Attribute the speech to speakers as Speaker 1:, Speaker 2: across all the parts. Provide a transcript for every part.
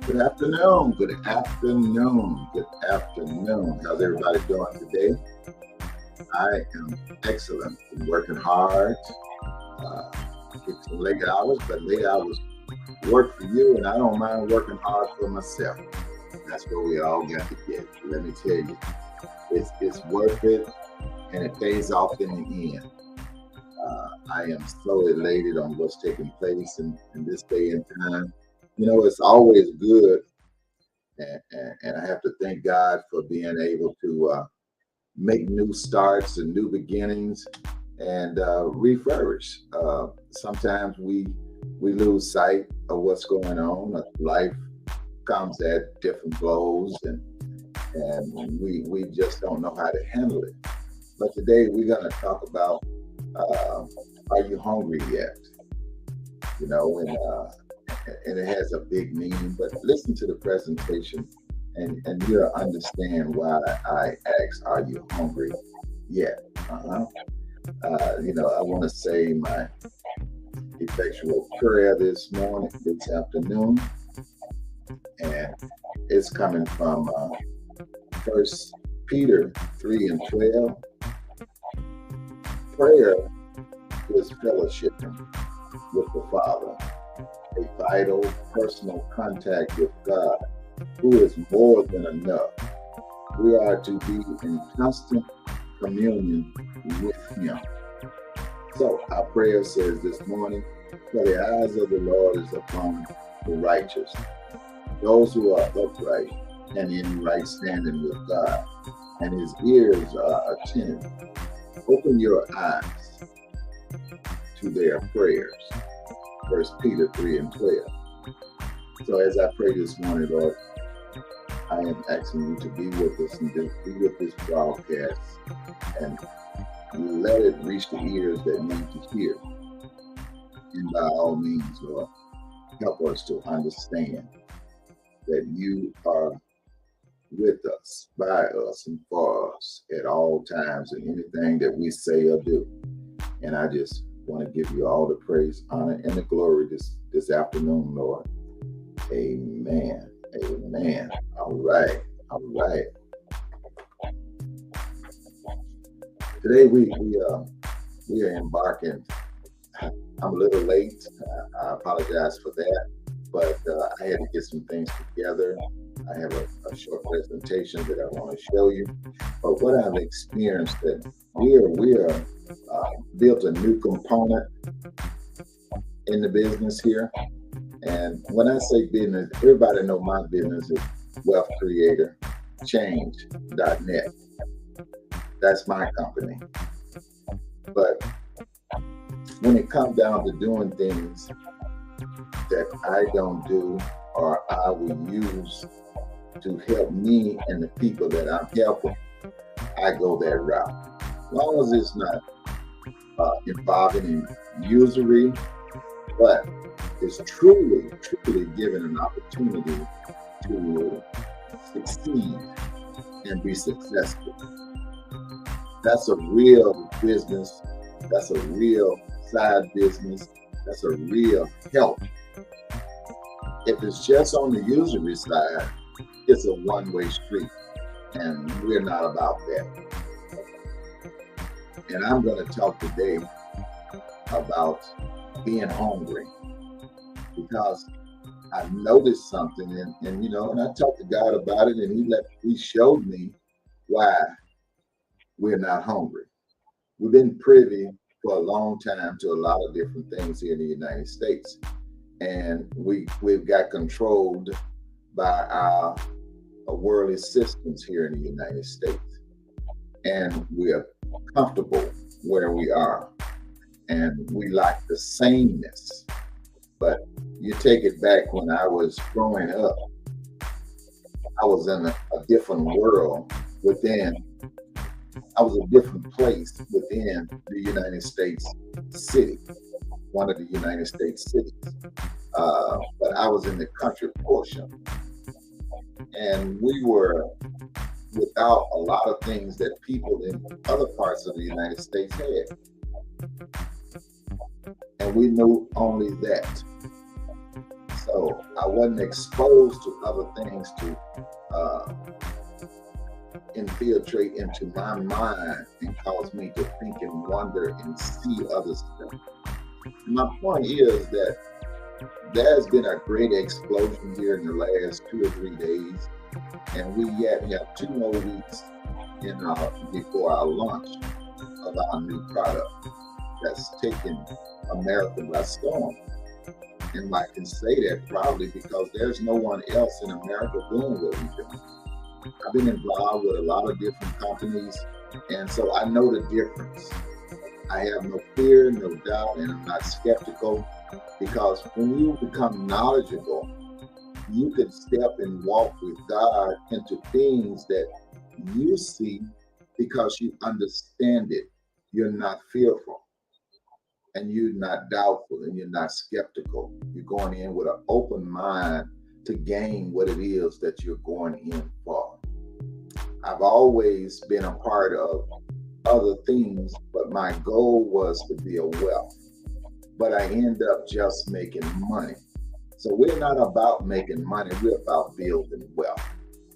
Speaker 1: Good afternoon. Good afternoon. Good afternoon. How's everybody doing today? I am excellent. Been working hard. Uh, get some late hours, but late hours work for you, and I don't mind working hard for myself. That's what we all got to get. Let me tell you, it's worth it, and it pays off in the end. I am so elated on what's taking place in this day and time. It's always good, and I have to thank God for being able to make new starts and new beginnings and refurbish. Sometimes we lose sight of what's going on. Life comes at different blows, and we just don't know how to handle it. But today we're going to talk about uh, are you hungry yet? You know, and uh, and it has a big meaning. But listen to the presentation, and you'll understand why I asked, "Are you hungry yet?" Uh-huh. I want to say my effectual prayer this morning, this afternoon, and it's coming from First Peter 3:12. Prayer is fellowshipping with the Father, a vital personal contact with God, who is more than enough. We are to be in constant communion with Him. So our prayer says this morning, for the eyes of the Lord is upon the righteous, those who are upright and in right standing with God, and His ears are attentive. Open your eyes to their prayers. First Peter 3:12. So as I pray this morning, Lord, I am asking you to be with us and to be with this broadcast and let it reach the ears that need to hear. And by all means, Lord, help us to understand that you are with us, by us, and for us at all times in anything that we say or do. And I just want to give you all the praise, honor, and the glory this afternoon, Lord. Amen. Amen. All right. All right. Today we are embarking. I'm a little late. I apologize for that, but I had to get some things together. I have a short presentation that I want to show you. But what I've experienced that we are built a new component in the business here. And when I say business, everybody know my business is Wealth Creator Change.net. That's my company. But when it comes down to doing things that I don't do or I will use to help me and the people that I'm helping, I go that route. As long as it's not involving in usury, but it's truly given an opportunity to succeed and be successful. That's a real business. That's a real side business. That's a real help. If it's just on the usury side, it's a one-way street, and we're not about that. And I'm going to talk today about being hungry because I noticed something, and I talked to God about it, and He showed me why we're not hungry. We've been privy for a long time to a lot of different things here in the United States, and we've got controlled by our worldly systems here in the United States, and we're comfortable where we are, and we like the sameness. But you take it back when I was growing up, I was in a different world within. I was a different place within the United States city, one of the United States cities. But I was in the country portion, and we were without a lot of things that people in other parts of the United States had. And we knew only that. So I wasn't exposed to other things to uh, infiltrate into my mind and cause me to think and wonder and see other stuff. My point is that there's been a great explosion here in the last 2 or 3 days, and we yet have 2 more weeks before our launch of our new product that's taken America by storm. And I can say that proudly because there's no one else in America doing what we're doing. I've been involved with a lot of different companies, and so I know the difference. I have no fear, no doubt, and I'm not skeptical, because when you become knowledgeable, you can step and walk with God into things that you see because you understand it. You're not fearful, and you're not doubtful, and you're not skeptical. You're going in with an open mind to gain what it is that you're going in for. I've always been a part of other things, but my goal was to build wealth. But I end up just making money. So we're not about making money, we're about building wealth.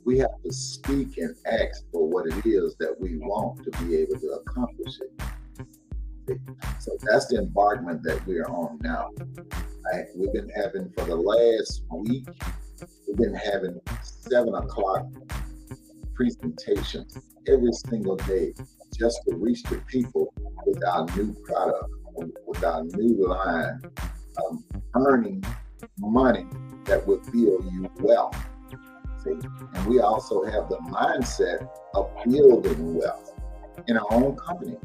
Speaker 1: We have to speak and ask for what it is that we want to be able to accomplish it. So that's the embarkment that we're on now. We've been having, for the last week, we've been having 7 o'clock presentations every single day just to reach the people with our new product, with our new line, earning money that will build you wealth. See? And we also have the mindset of building wealth in our own company.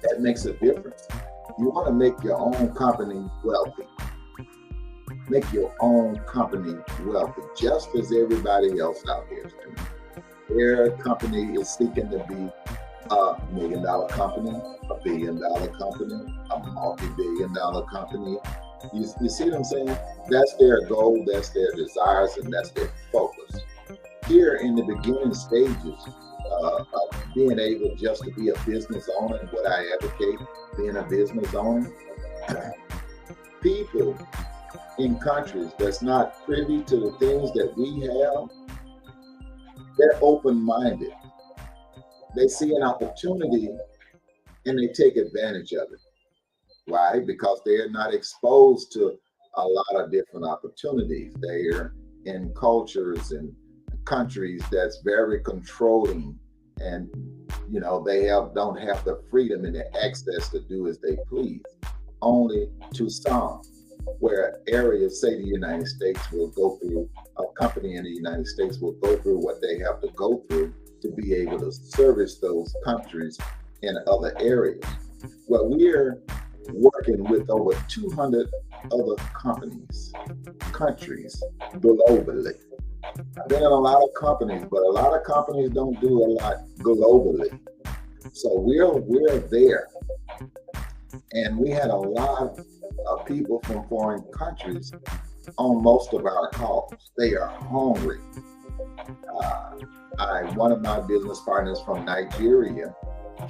Speaker 1: That makes a difference. You want to make your own company wealthy. Make your own company wealthy, just as everybody else out here is doing. Their company is seeking to be a $1 million company, a $1 billion company, a multi-billion dollar company. You see what I'm saying? That's their goal, that's their desires, and that's their focus. Here in the beginning stages of being able just to be a business owner, and what I advocate, being a business owner, people in countries that's not privy to the things that we have, they're open-minded. They see an opportunity and they take advantage of it. Why? Because they're not exposed to a lot of different opportunities. They're in cultures and countries that's very controlling, and they don't have the freedom and the access to do as they please. Only to some, where areas, say the United States, will go through, a company in the United States will go through what they have to go through to be able to service those countries in other areas. Well, we're working with over 200 other countries globally. I've been in a lot of companies, but a lot of companies don't do a lot globally. So we're there. And we had a lot of people from foreign countries on most of our calls. They are hungry. One of my business partners from Nigeria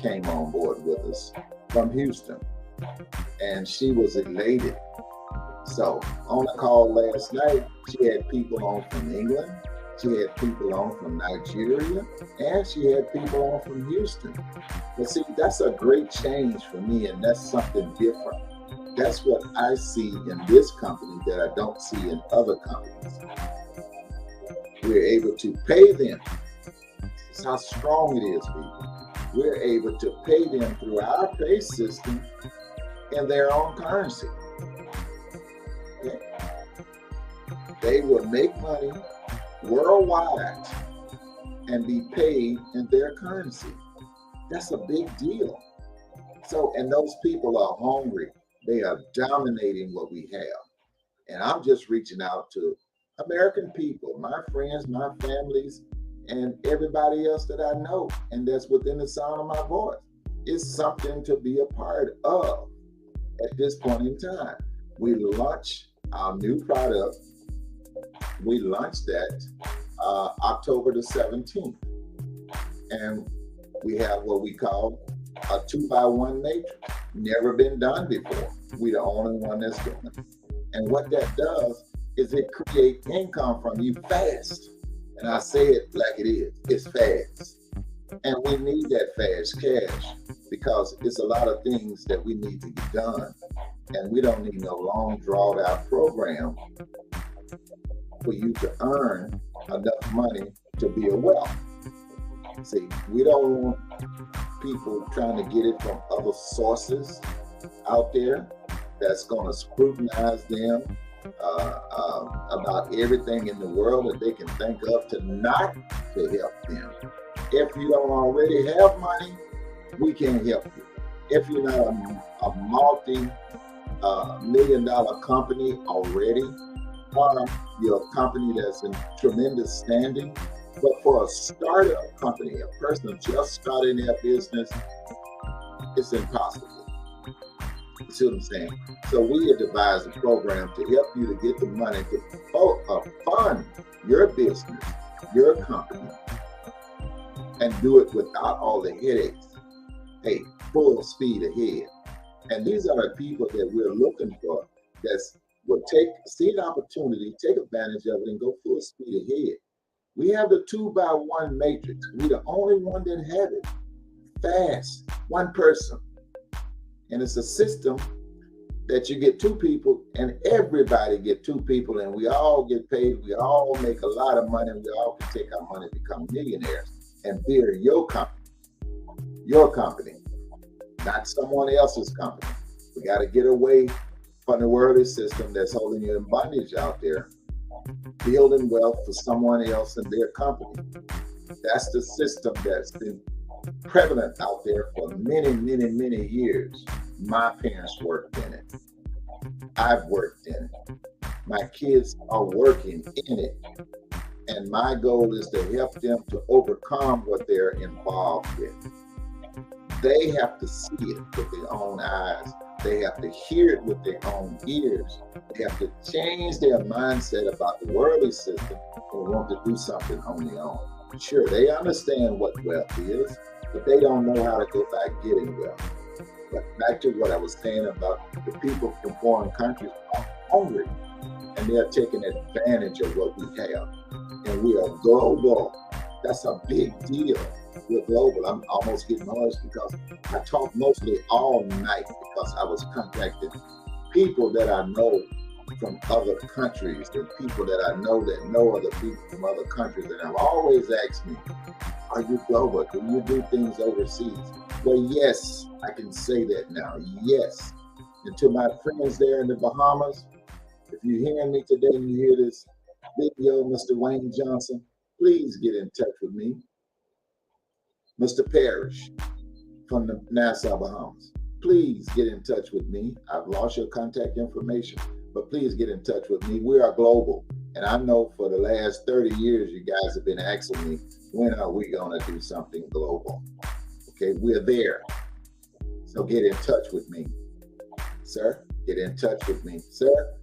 Speaker 1: came on board with us from Houston, and she was elated. So on the call last night, she had people on from England, she had people on from Nigeria, and she had people on from Houston. But see, that's a great change for me, and that's something different. That's what I see in this company that I don't see in other companies. We're able to pay them. That's how strong it is, people. We're able to pay them through our pay system in their own currency. Okay. They will make money worldwide and be paid in their currency. That's a big deal. So, and those people are hungry. They are dominating what we have. And I'm just reaching out to American people, my friends, my families, and everybody else that I know, and that's within the sound of my voice. It's something to be a part of at this point in time. We launched our new product. We launched that October the 17th. And we have what we call a 2x1 matrix. Never been done before. We're the only one that's doing it. And what that does, is it create income from you fast. And I say it like it is. It's fast. And we need that fast cash because it's a lot of things that we need to get done. And we don't need no long drawn out program for you to earn enough money to build wealth. See, we don't want people trying to get it from other sources out there that's going to scrutinize them about everything in the world that they can think of to not to help them. If you don't already have money, we can't help you. If you're not a multi-million-dollar company already, or you're a company that's in tremendous standing, but for a startup company, a person just starting their business, it's impossible. You see what I'm saying? So we have devised a program to help you to get the money to fund your business, your company, and do it without all the headaches. Hey, full speed ahead. And these are the people that we're looking for that will see an opportunity, take advantage of it, and go full speed ahead. We have the 2x1 matrix. We're the only one that have it. Fast, one person. And it's a system that you get two people and everybody get two people and we all get paid. We all make a lot of money and we all can take our money and become millionaires and build your company, not someone else's company. We got to get away from the worldly system that's holding you in bondage out there, building wealth for someone else and their company. That's the system that's been prevalent out there for many, many, many years. My parents worked in it. I've worked in it. My kids are working in it. And my goal is to help them to overcome what they're involved with. They have to see it with their own eyes. They have to hear it with their own ears. They have to change their mindset about the worldly system and want to do something on their own. Sure, they understand what wealth is, but they don't know how to go back getting wealth. But back to what I was saying about the people from foreign countries are hungry and they're taking advantage of what we have. And we are global. That's a big deal. We're global. I'm almost getting noise because I talk mostly all night because I was contacting people that I know from other countries and people that I know that know other people from other countries. And I've always asked me, are you global? Do you do things overseas? Well, yes, I can say that now. Yes. And to my friends there in the Bahamas, if you're hearing me today and you hear this video, Mr. Wayne Johnson, please get in touch with me. Mr. Parrish from the Nassau, Bahamas, please get in touch with me. I've lost your contact information, but please get in touch with me. We are global. And I know for the last 30 years, you guys have been asking me, when are we going to do something global? Okay, we're there. So get in touch with me, sir. Get in touch with me, sir.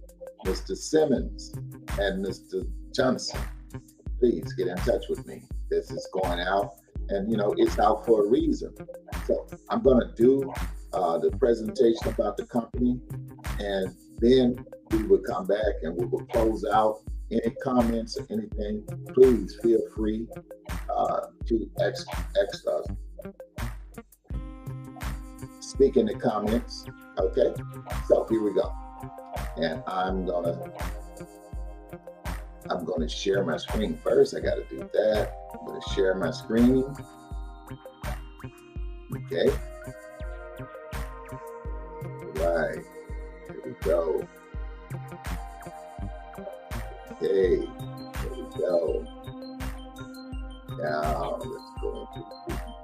Speaker 1: Mr. Simmons and Mr. Johnson, please get in touch with me. This is going out, and it's out for a reason. So I'm going to do the presentation about the company, and then we will come back and we will close out. Any comments or anything, please feel free to ask us. Speak in the comments. Okay, so here we go. And I'm gonna share my screen first. I gotta do that. I'm gonna share my screen. Okay. Right. Here we go. Okay. Here we go. Now let's go into the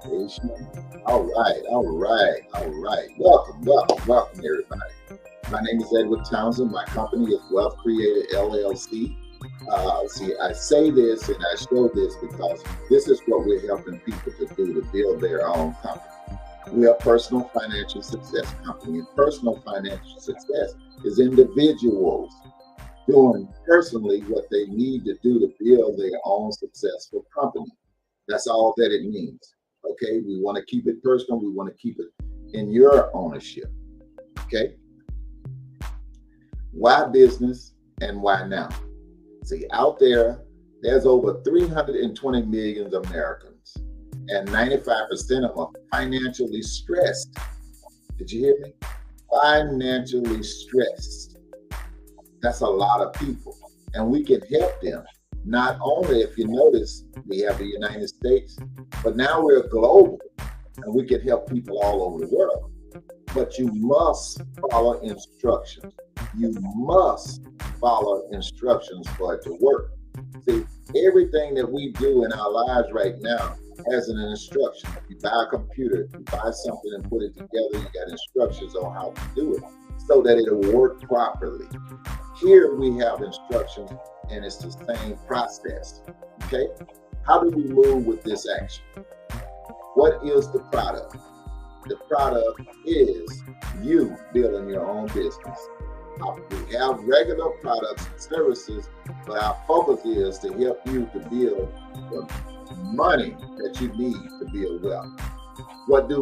Speaker 1: presentation. All right. Welcome, everybody. My name is Edward Townsend. My company is Wealth Creator LLC. I say this and I show this because this is what we're helping people to do, to build their own company. We are a personal financial success company, and personal financial success is individuals doing personally what they need to do to build their own successful company. That's all that it means. Okay, we want to keep it personal. We want to keep it in your ownership. Okay. Why business And why now? See, out there's over 320 million Americans, and 95% of them are financially stressed. Did you hear me? Financially stressed. That's a lot of people. And we can help them. Not only, if you notice, we have the United States, but now we're global and we can help people all over the world. But you must follow instructions. You must follow instructions for it to work. See, everything that we do in our lives right now has an instruction. If you buy a computer, if you buy something and put it together, you got instructions on how to do it so that it'll work properly. Here we have instructions and it's the same process. Okay? How do we move with this action? What is the product? The product is you building your own business. We have regular products and services, but our focus is to help you to build the money that you need to build wealth. What do?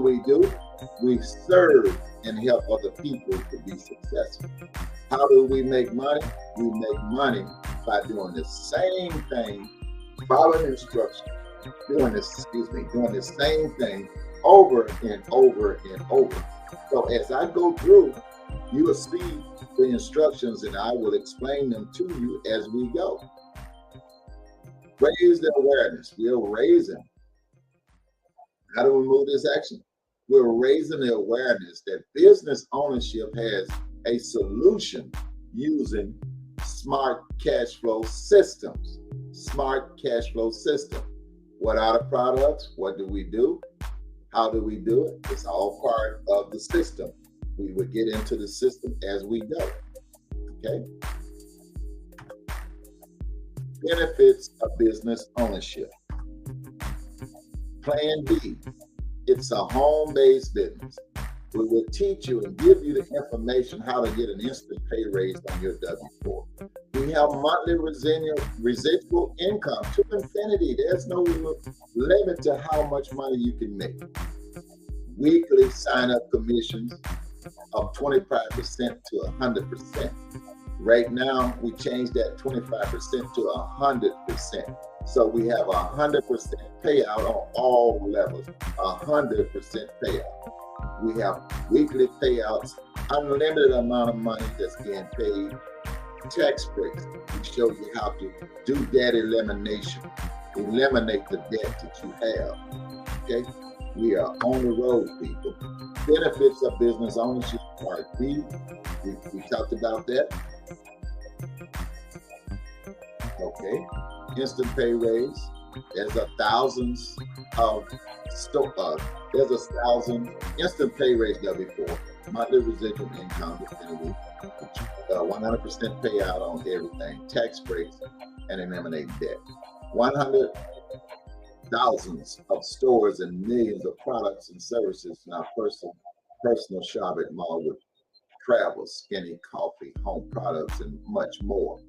Speaker 1: We serve and help other people to be successful. How do we make money? We make money by doing the same thing, following instructions, doing the same thing over and over and over. So as I go through, you will see the instructions and I will explain them to you as we go. Raise the awareness. We're raising. How do we move this action? We're raising the awareness that business ownership has a solution using smart cash flow systems. Smart cash flow system. What are the products? What do we do? How do we do it? It's all part of the system. We will get into the system as we go. Okay? Benefits of business ownership. Plan B. It's a home-based business. We will teach you and give you the information how to get an instant pay raise on your W-4. We have monthly residual income to infinity. There's no limit to how much money you can make. Weekly sign-up commissions of 25% to 100%. Right now, we changed that 25% to 100%. So we have 100% payout on all levels, 100% payout. We have weekly payouts, unlimited amount of money that's being paid, tax breaks. We show you how to do debt elimination, eliminate the debt that you have. Okay? We are on the road, people. Benefits of business ownership, part B. We talked about that. Okay. Instant pay raise. There's a thousand instant pay raise W-4, monthly residual income within a week, 100% payout on everything, tax breaks, and eliminate debt. 100 thousands of stores and millions of products and services in our personal shopping mall with travel, skinny coffee, home products, and much more.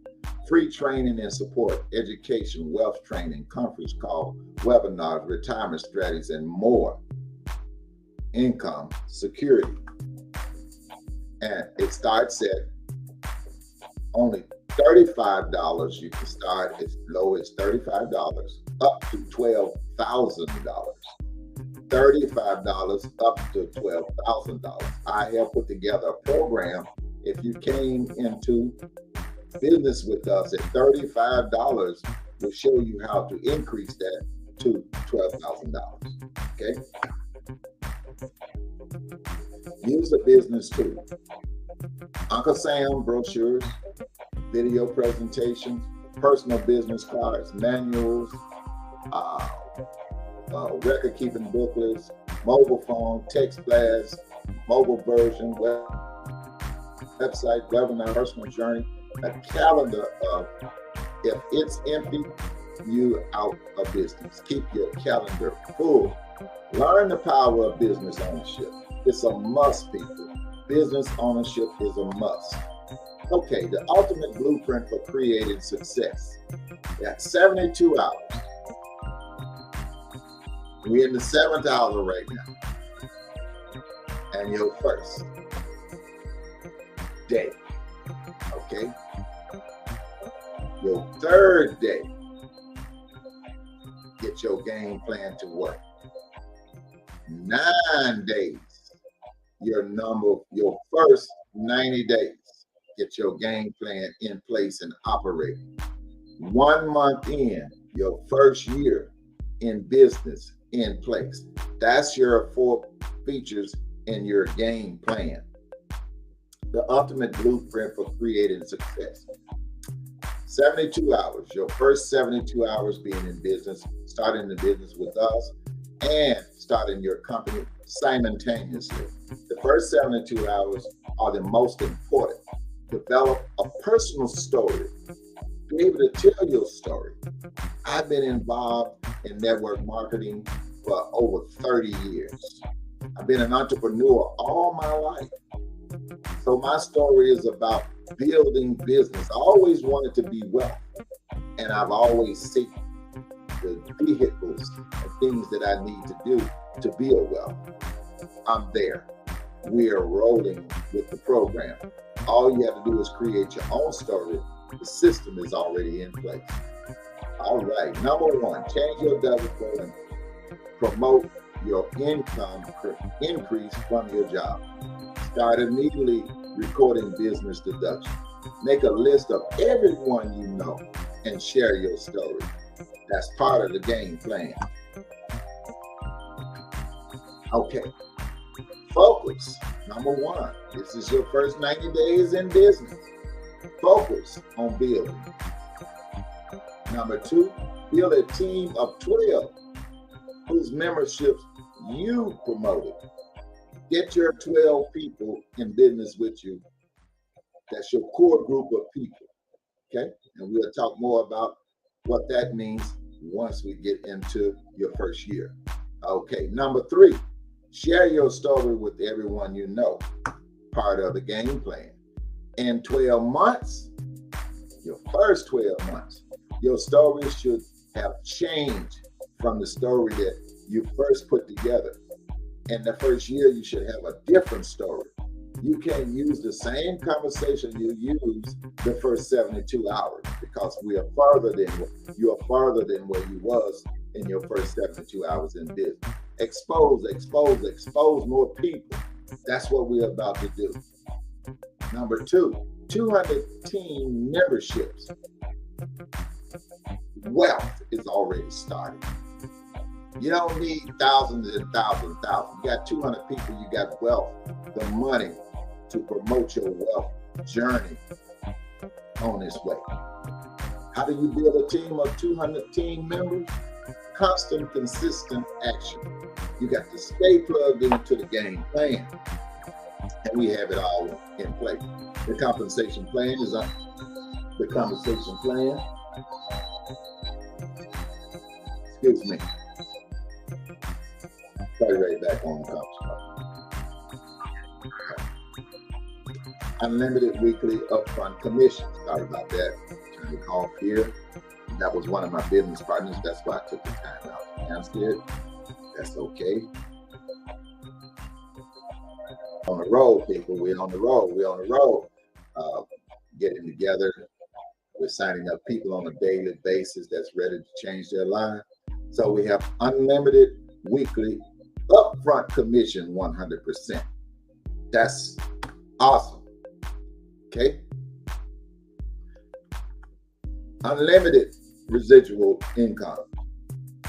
Speaker 1: Free training and support, education, wealth training, conference call, webinars, retirement strategies, and more. Income security. And it starts at only $35. You can start as low as $35 up to $12,000. $35 up to $12,000. I have put together a program. If you came into business with us at $35, we'll show you how to increase that to $12,000. Okay? Use a business tool. Uncle Sam brochures, video presentations, personal business cards, manuals, record keeping booklets, mobile phone, text blast, mobile version, website, webinar, personal journey, a calendar of if it's empty, you out of business. Keep your calendar full. Learn the power of business ownership. It's a must, people. Business ownership is a must. Okay, the ultimate blueprint for creating success. That's 72 hours. We're in the 7th hour right now. And your first day. Okay? Your third day, get your game plan to work. 9 days, your first 90 days, get your game plan in place and operating. 1 month in, your first year in business in place. That's your 4 features in your game plan. The ultimate blueprint for creating success. 72 hours, your first 72 hours being in business, starting the business with us, and starting your company simultaneously. The first 72 hours are the most important. Develop a personal story. Be able to tell your story. I've been involved in network marketing for over 30 years. I've been an entrepreneur all my life. So my story is about building business. I always wanted to be wealthy, and I've always sought the vehicles and things that I need to do to build wealth. I'm there. We are rolling with the program. All you have to do is create your own story. The system is already in place. All right. Number 1, change your double flow and promote your income increase from your job. Start immediately recording business deduction. Make a list of everyone you know and share your story. That's part of the game plan. Okay. Focus. Number 1. This is your first 90 days in business. Focus on building. Number 2, build a team of 12 whose memberships you promoted. Get your 12 people in business with you. That's your core group of people. Okay? And we'll talk more about what that means once we get into your first year. Okay. Number 3, share your story with everyone you know. Part of the game plan. In 12 months, your first 12 months, your story should have changed from the story that you first put together. In the first year, you should have a different story. You can't use the same conversation you used the first 72 hours because you are farther than where you was in your first 72 hours in business. Expose more people. That's what we're about to do. Number 2, 200 team memberships. Wealth is already started. You don't need thousands and thousands. You got 200 people, you got wealth, the money to promote your wealth journey on its way. How do you build a team of 200 team members? Constant, consistent action. You got to stay plugged into the game plan. And we have it all in place. The compensation plan is up. The compensation plan. Excuse me. Right back on the conference. Unlimited weekly upfront commission. Sorry about that. Turn it off here. That was one of my business partners. That's why I took the time out to answer it. That's okay. On the road, people. We're on the road. Getting together. We're signing up people on a daily basis that's ready to change their life. So we have unlimited weekly upfront commission 100%. That's awesome. Okay. Unlimited residual income.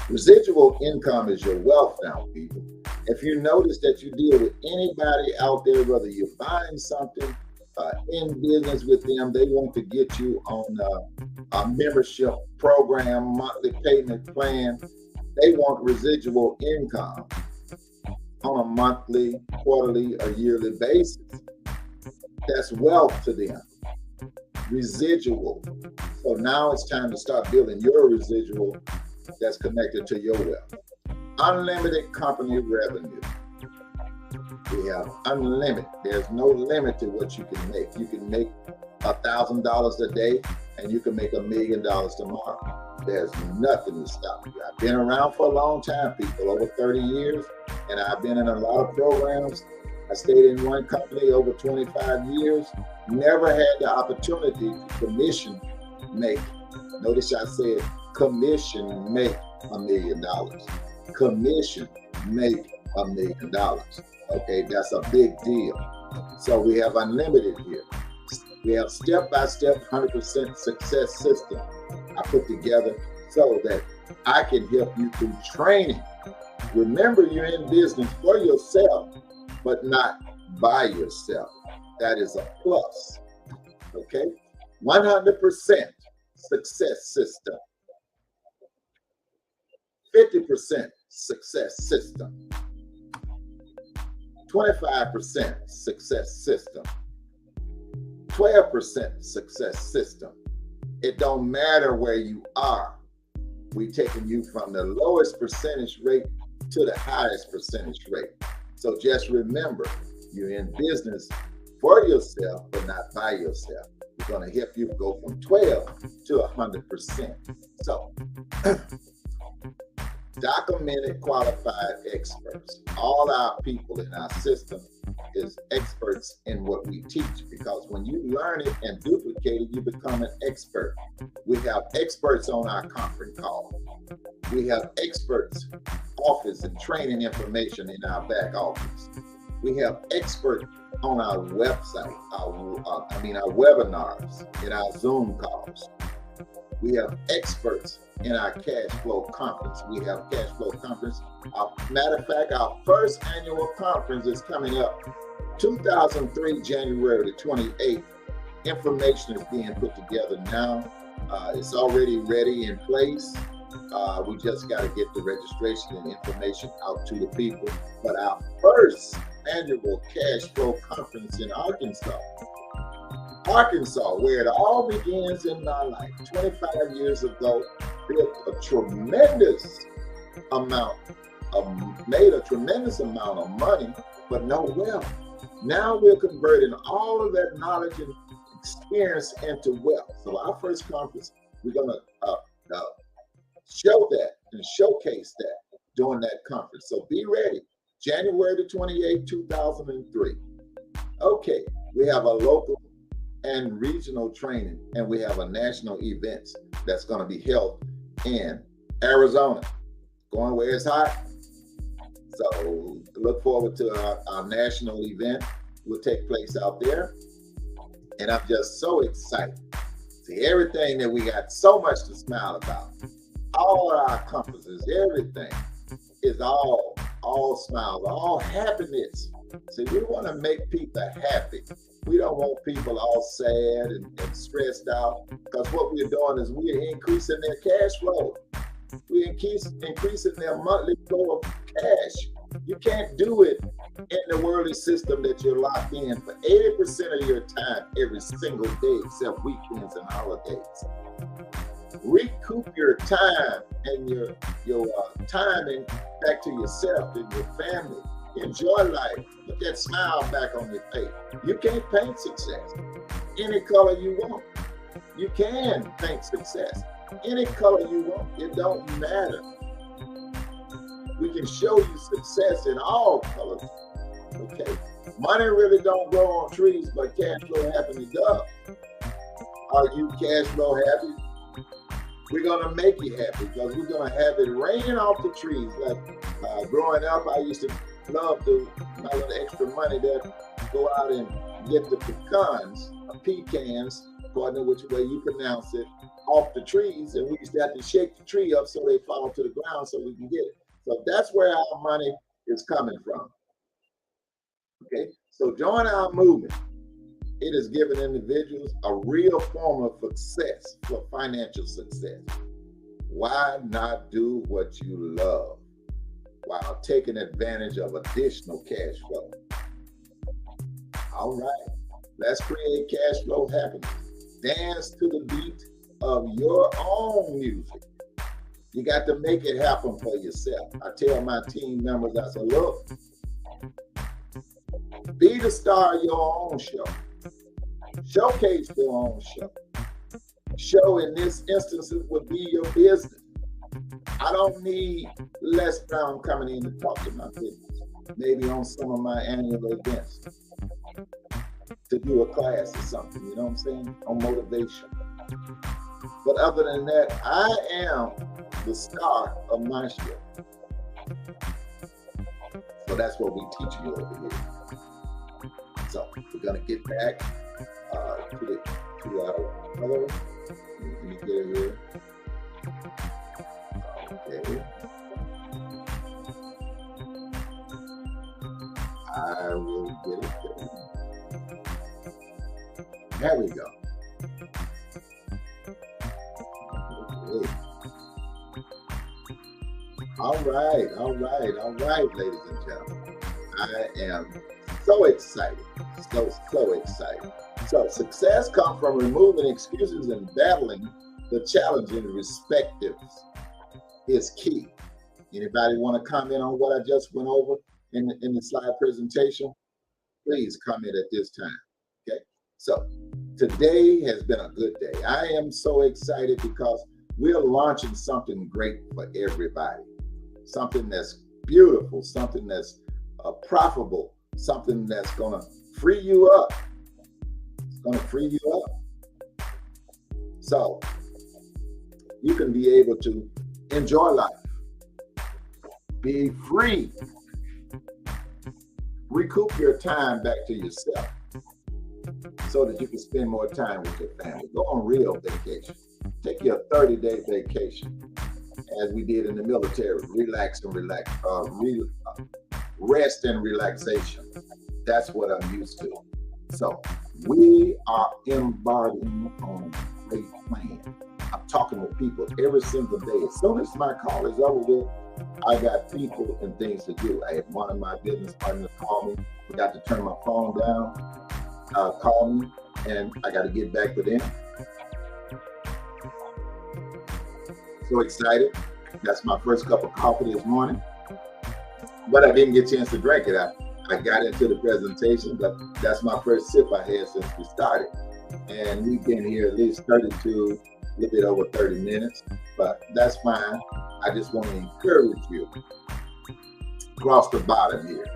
Speaker 1: Residual income is your wealth now, people. If you notice that you deal with anybody out there, whether you're buying something in business with them, they want to get you on a membership program, monthly payment plan. They want residual income on a monthly, quarterly, or yearly basis. That's wealth to them. Residual. So now it's time to start building your residual that's connected to your wealth. Unlimited company revenue. We have unlimited. There's no limit to what you can make. You can make $1,000 a day and you can make $1 million tomorrow. There's nothing to stop you. I've been around for a long time, people, over 30 years, and I've been in a lot of programs. I stayed in one company over 25 years, never had the opportunity to commission make Notice I said commission make $1 million. Commission make $1 million. Okay, that's a big deal. So we have unlimited here. We have step-by-step 100% success system I put together so that I can help you through training. Remember, you're in business for yourself, but not by yourself. That is a plus. Okay, 100% success system, 50% success system, 25% success system, 12% success system. It don't matter where you are. We're taking you from the lowest percentage rate to the highest percentage rate. So just remember, you're in business for yourself, but not by yourself. We're going to help you go from 12 to 100%. So, documented, qualified experts. All our people in our system is experts in what we teach, because when you learn it and duplicate it, you become an expert. We have experts on our conference call. We have experts office and training information in our back office. We have experts on our website, our webinars, in our Zoom calls. We have experts in our cash flow conference. We have cash flow conference. Matter of fact, our first annual conference is coming up 2003, January the 28th. Information is being put together now. It's already ready in place. We just got to get the registration and information out to the people. But our first annual cash flow conference in Arkansas, where it all begins in my life, 25 years ago, built a tremendous amount made a tremendous amount of money, but no wealth. Now we're converting all of that knowledge and experience into wealth. So our first conference, we're going to show that and showcase that during that conference. So be ready. January the 28th, 2003. Okay, we have a local and regional training, and we have a national events that's going to be held in Arizona, going where it's hot. So look forward to our national event. Will take place out there, and I'm just so excited. See, everything that we got so much to smile about. All our conferences, everything is all smiles, all happiness. See, we want to make people happy. We don't want people all sad and stressed out, because what we're doing is we're increasing their cash flow. We're increasing their monthly flow of cash. You can't do it in the worldly system that you're locked in for 80% of your time every single day, except weekends and holidays. Recoup your time and your time and back to yourself and your family. Enjoy life. Put that smile back on your face. You can't paint success any color you want. You can paint success any color you want. It don't matter. We can show you success in all colors. Okay. Money really don't grow on trees, but cash flow happily does. Are you cash flow happy? We're gonna make you happy, because we're gonna have it raining off the trees. Like growing up, I used to love to my little extra money there, go out and get the pecans, according to which way you pronounce it, off the trees, and we used to have to shake the tree up so they fall to the ground so we can get it. So that's where our money is coming from. Okay, so join our movement. It is giving individuals a real form of success for financial success. Why not do what you love while taking advantage of additional cash flow? All right, let's create cash flow happiness. Dance to the beat of your own music. You got to make it happen for yourself. I tell my team members, I say, look, be the star of your own show. Showcase your own show. Show in this instance would be your business. I don't need Les Brown coming in to talk to my business. Maybe on some of my annual events to do a class or something, you know what I'm saying? On motivation. But other than that, I am the star of my show. So that's what we teach you over here. So we're gonna get back to our color. Let me get it here. Okay. I will get it there. There we go. Okay. All right, ladies and gentlemen. I am so excited, so excited. So success comes from removing excuses and battling the challenging perspectives is key. Anybody want to comment on what I just went over in the slide presentation? Please comment at this time. Okay. So today has been a good day. I am so excited because we're launching something great for everybody. Something that's beautiful, something that's profitable, something that's going to free you up. It's going to free you up. So you can be able to enjoy life, be free, recoup your time back to yourself so that you can spend more time with your family. Go on real vacation. Take your 30-day vacation, as we did in the military. Rest and relaxation. That's what I'm used to. So we are embarking on a great plan. I'm talking to people every single day. As soon as my call is over with, I got people and things to do. I had one of my business partners call me. Forgot to turn my phone down. Call me, and I got to get back with them. So excited. That's my first cup of coffee this morning. But I didn't get a chance to drink it. I got into the presentation, but that's my first sip I had since we started. And we've been here at least 32, a little bit over 30 minutes, but that's fine. I just want to encourage you. Across the bottom here,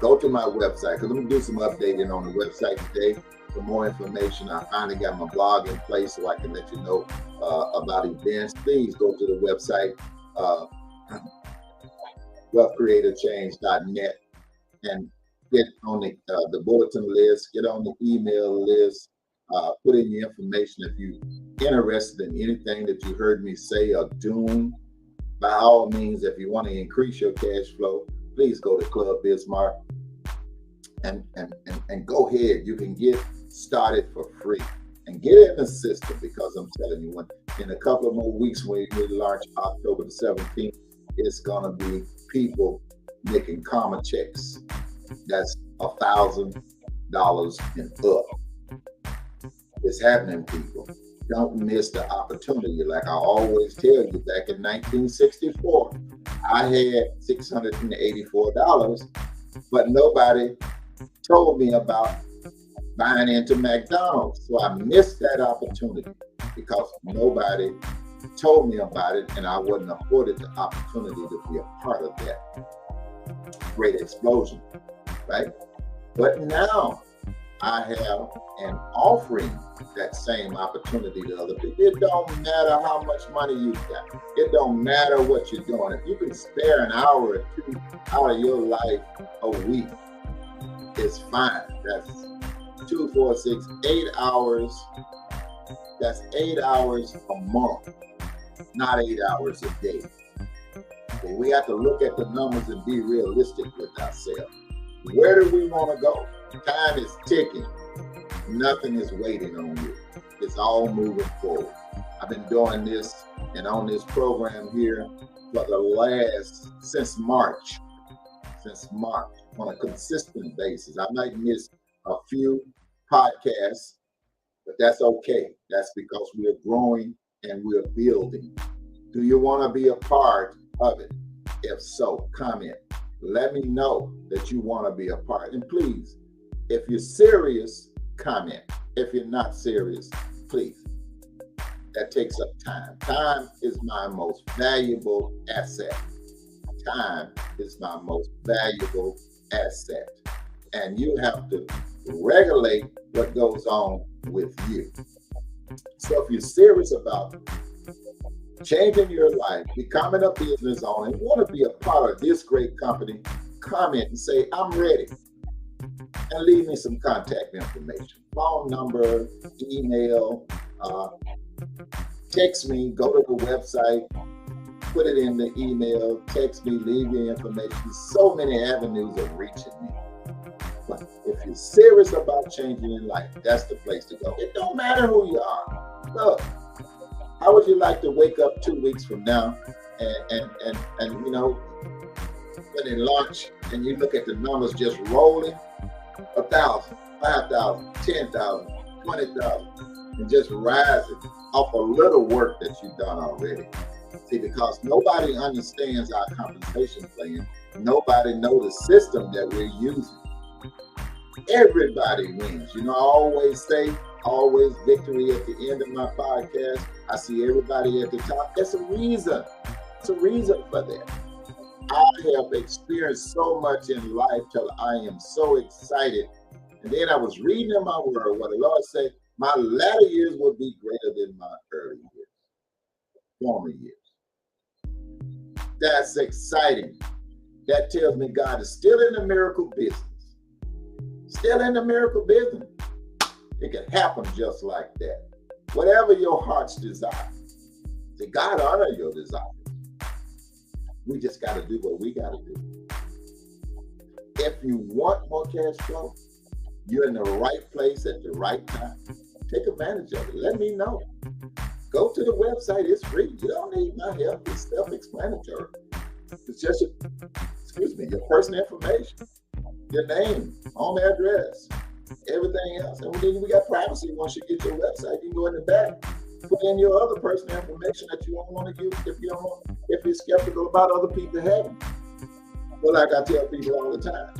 Speaker 1: go to my website, because I'm going to do some updating on the website today. For more information, I finally got my blog in place so I can let you know about events. Please go to the website, wealthcreatorchange.net, and get on the bulletin list, get on the email list, put in your information if you're interested in anything that you heard me say or doing. By all means, if you want to increase your cash flow, please go to Club Bismarck and go ahead. You can get started for free and get in the system, because I'm telling you, in a couple of more weeks when we launch October the 17th, it's gonna be people making comma checks. That's $1,000 and up. It's happening, people. Don't miss the opportunity. Like I always tell you, back in 1964, I had $684, but nobody told me about buying into McDonald's. So I missed that opportunity because nobody told me about it, and I wasn't afforded the opportunity to be a part of that great explosion, right? But now I have an offering that same opportunity to other people. It don't matter how much money you got. It don't matter what you're doing. If you can spare an hour or two out of your life a week, it's fine. That's 2, 4, 6, 8 hours. That's 8 hours a month, not 8 hours a day. Okay, we have to look at the numbers and be realistic with ourselves. Where do we want to go? Time is ticking. Nothing is waiting on you. It's all moving forward. I've been doing this and on this program here since March, on a consistent basis. I might miss a few podcasts, but that's okay. That's because we're growing and we're building. Do you want to be a part of it? If so, comment. Let me know that you want to be a part. And please, if you're serious, comment. If you're not serious, please. That takes up time. Time is my most valuable asset. Time is my most valuable asset. And you have to regulate what goes on with you. So if you're serious about changing your life, becoming a business owner, and want to be a part of this great company, comment and say, I'm ready. And leave me some contact information, phone number, email, text me, go to the website, put it in the email, text me, leave your information. So many avenues of reaching me. But if you're serious about changing your life, that's the place to go. It don't matter who you are. Look, how would you like to wake up 2 weeks from now and you know, when they launch and you look at the numbers just rolling, 1,000, 5,000, 10,000, 20,000, and just rising off a little work that you've done already. See, because nobody understands our compensation plan. Nobody knows the system that we're using. Everybody wins. You know, I always say, always victory at the end of my podcast. I see everybody at the top. There's a reason. It's a reason for that. I have experienced so much in life till I am so excited. And then I was reading in my word what the Lord said, my latter years will be greater than my early years, former years. That's exciting. That tells me God is still in the miracle business. Still in the miracle business. It can happen just like that. Whatever your heart's desire. See, God honor your desire. We just got to do what we got to do. If you want more cash flow, you're in the right place at the right time. Take advantage of it. Let me know. Go to the website. It's free. You don't need my help. It's self-explanatory. It's just your personal information, your name, home address, everything else. And then we got privacy. Once you get your website, you can go in the back, put in your other personal information that you don't want to use if you're skeptical about other people having. Well, like I tell people all the time,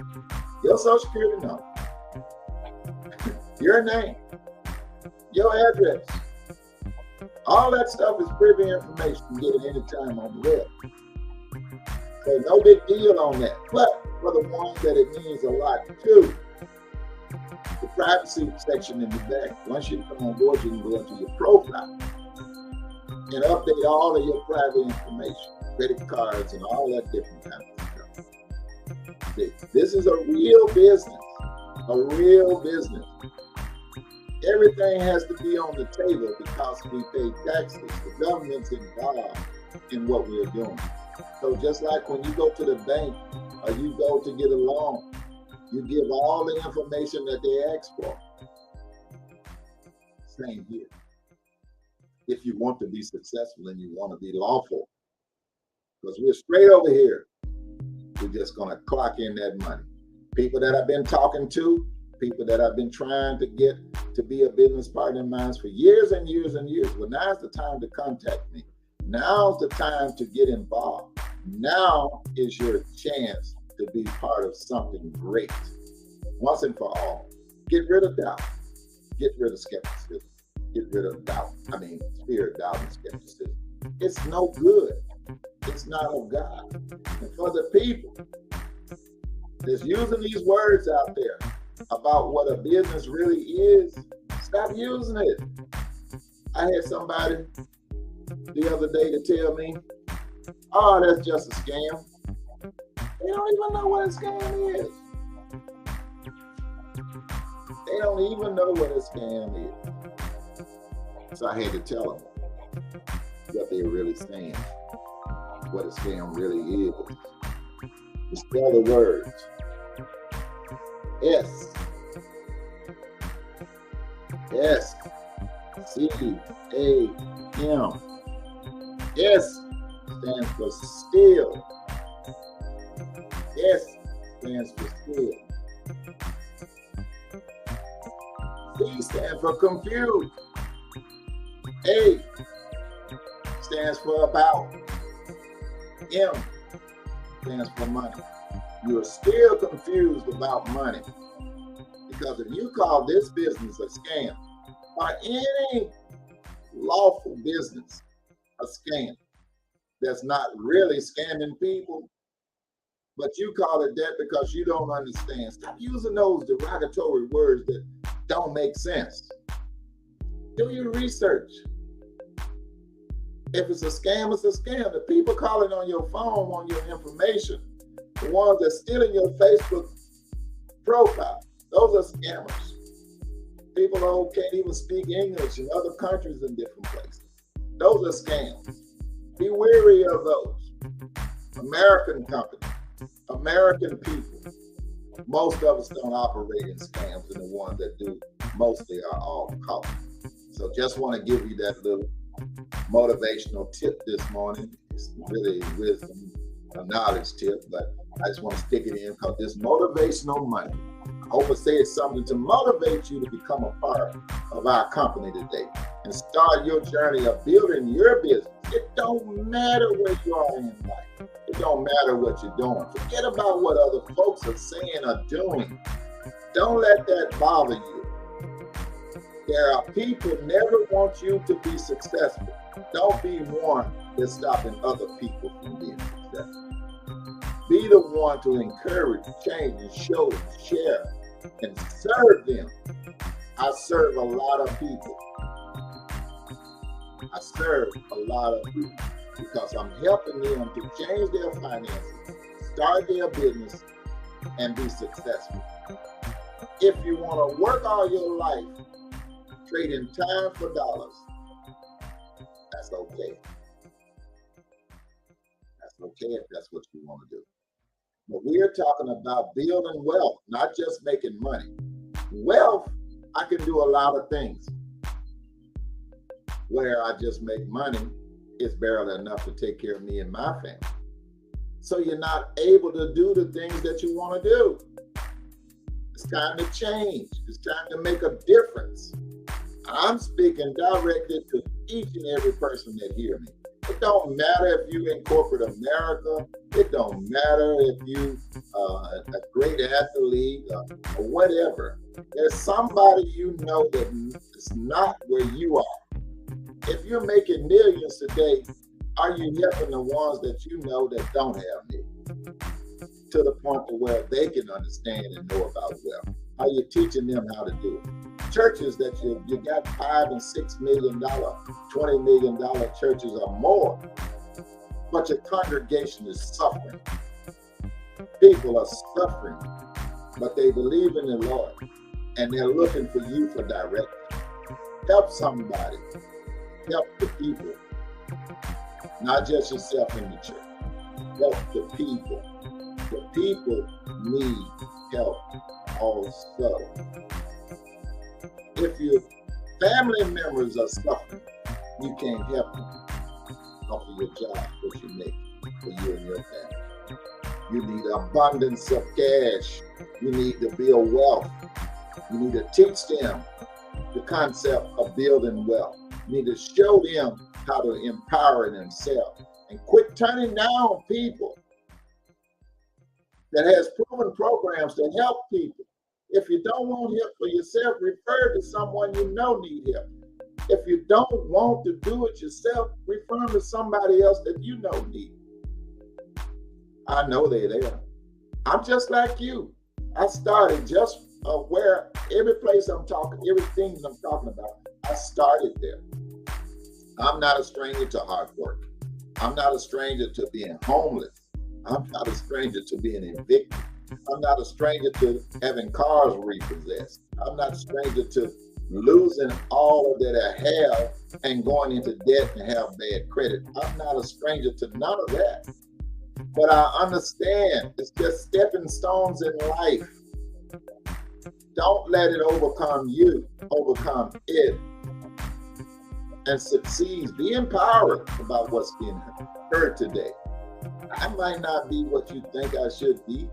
Speaker 1: your social security number, your name, your address, all that stuff is privy information. You can get it anytime on the web. So no big deal on that. But for the ones that it means a lot to, the privacy section in the back, once you come on board, you can go into your profile and update all of your private information, credit cards and all that different kind of stuff. This is a real business, a real business. Everything has to be on the table because we pay taxes. The government's involved in what we're doing. So just like when you go to the bank or you go to get a loan, you give all the information that they ask for. Same here. If you want to be successful and you want to be lawful, because we're straight over here, we're just going to clock in that money. People that I've been talking to, people that I've been trying to get to be a business partner of mine for years and years and years. Well, now's the time to contact me. Now's the time to get involved. Now is your chance to be part of something great. Once and for all, get rid of doubt. Get rid of skepticism. Get rid of doubt. Fear, doubt, and skepticism. It's no good. It's not of God. And for the people that's using these words out there about what a business really is, stop using it. I had somebody the other day to tell me, oh, that's just a scam. They don't even know what a scam is. They don't even know what a scam is. So I had to tell them what they're really saying, what a scam really is. Spell the words. S. S. C. A. M. S stands for still. S stands for still. C stands for confused. A stands for about. M stands for money. You're still confused about money. Because if you call this business a scam, or any lawful business a scam that's not really scamming people, but you call it that because you don't understand. Stop using those derogatory words that don't make sense. Do your research. If it's a scam, it's a scam. The people calling on your phone want your information. The ones that stealing your Facebook profile, those are scammers. People who can't even speak English in other countries in different places. Those are scams. Be wary of those. American companies, American people. Most of us don't operate in scams, and the ones that do mostly are all caught. So just want to give you that little motivational tip this morning. It's really wisdom, a knowledge tip, but I just want to stick it in because this Motivational Monday, I hope I say something to motivate you to become a part of our company today and start your journey of building your business. It don't matter where you are in life. It don't matter what you're doing. Forget about what other folks are saying or doing. Don't let that bother you. There are people never want you to be successful. Don't be one that's stopping other people from being successful. Be the one to encourage, change, and show, and share, and serve them. I serve a lot of people. I serve a lot of people because I'm helping them to change their finances, start their business, and be successful. If you want to work all your life trading time for dollars, that's okay. That's okay if that's what you want to do. But we're talking about building wealth, not just making money. Wealth, I can do a lot of things. Where I just make money, it's barely enough to take care of me and my family. So you're not able to do the things that you want to do. It's time to change. It's time to make a difference. I'm speaking directly to each and every person that hears me. It don't matter if you're in corporate America. It don't matter if you are a great athlete or whatever. There's somebody you know that is not where you are. If you're making millions today, are you helping the ones that you know that don't have millions to the point to where they can understand and know about wealth? Are you teaching them how to do it? Churches that you got $5 and $6 million, $20 million churches or more, but your congregation is suffering. People are suffering, but they believe in the Lord and they're looking for you for direction. Help somebody. Help the people, not just yourself in the church. Help the people. The people need help also. If your family members are suffering, you can't help them off of your job, what you make for you and your family. You need abundance of cash. You need to build wealth. You need to teach them the concept of building wealth. You need to show them how to empower themselves and quit turning down people that has proven programs to help people. If you don't want help for yourself, refer to someone you know need help. If you don't want to do it yourself, refer to somebody else that you know need. I know they're there. I'm just like you. I started just where every place I'm talking, everything I'm talking about, I started there. I'm not a stranger to hard work. I'm not a stranger to being homeless. I'm not a stranger to being evicted. I'm not a stranger to having cars repossessed. I'm not a stranger to losing all that I have and going into debt and have bad credit. I'm not a stranger to none of that. But I understand it's just stepping stones in life. Don't let it overcome you. Overcome it and succeed. Be empowered about what's being heard today. I might not be what you think I should be,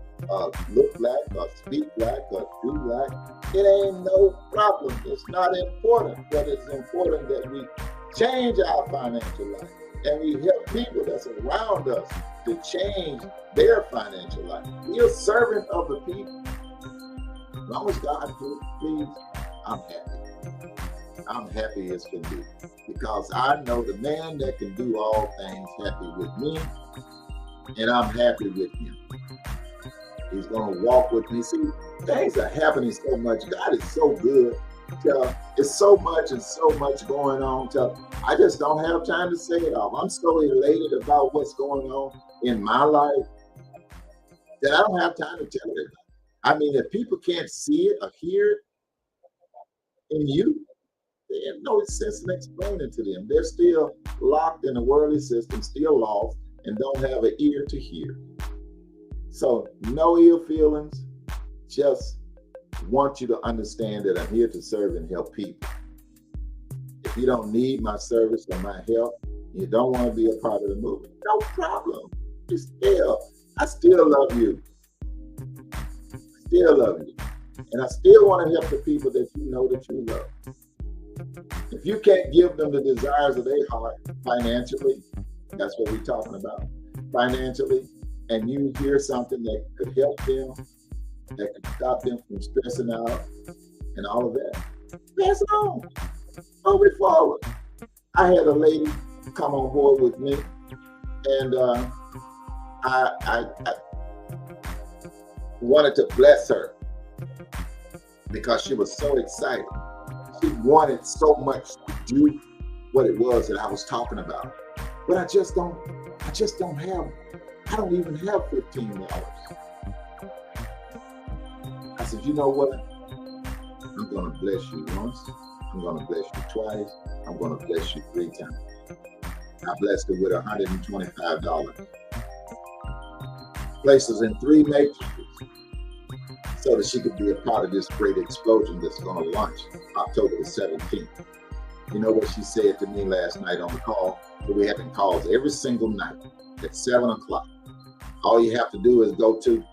Speaker 1: look like, or speak like, or do like. It ain't no problem. It's not important, but it's important that we change our financial life and we help people that's around us to change their financial life. Be a servant of the people. As long as God please, I'm happy. I'm happy as can be because I know the man that can do all things happy with me, and I'm happy with him. He's going to walk with me. See, things are happening so much. God is so good. It's so much and so much going on. I just don't have time to say it all. I'm so elated about what's going on in my life that I don't have time to tell it. I mean, if people can't see it or hear it in you, they have no sense in explaining to them. They're still locked in the worldly system, still lost, and don't have an ear to hear. So no ill feelings, just want you to understand that I'm here to serve and help people. If you don't need my service or my help, you don't want to be a part of the movement, no problem. I still love you. Still love you. And I still want to help the people that you know that you love. If you can't give them the desires of their heart financially, that's what we're talking about, financially, and you hear something that could help them, that could stop them from stressing out and all of that, pass it on. Move it forward. I had a lady come on board with me, and I wanted to bless her because she was so excited. She wanted so much to do what it was that I was talking about. But I don't even have $15. I said, you know what? I'm going to bless you once. I'm going to bless you twice. I'm going to bless you 3 times. I blessed her with $125. Places in 3 matrices so that she could be a part of this great explosion that's going to launch October the 17th. You know what she said to me last night on the call? So we're having calls every single night at 7 o'clock. All you have to do is go to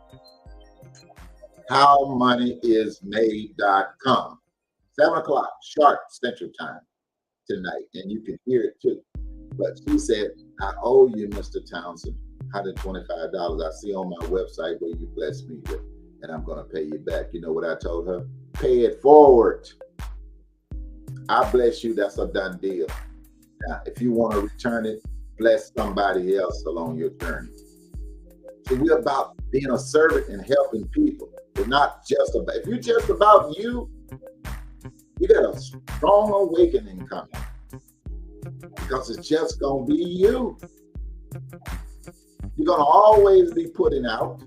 Speaker 1: howmoneyismade.com. 7 o'clock sharp Central Time tonight, and you can hear it too. But she said, I owe you, Mr. Townsend, $125. I see on my website where you blessed me with, and I'm going to pay you back. You know what I told her? Pay it forward. I bless you. That's a done deal. Now, if you want to return it, bless somebody else along your journey. See, we're about being a servant and helping people. We're not just about, if you're just about you, you got a strong awakening coming. Because it's just going to be you. You're going to always be putting out.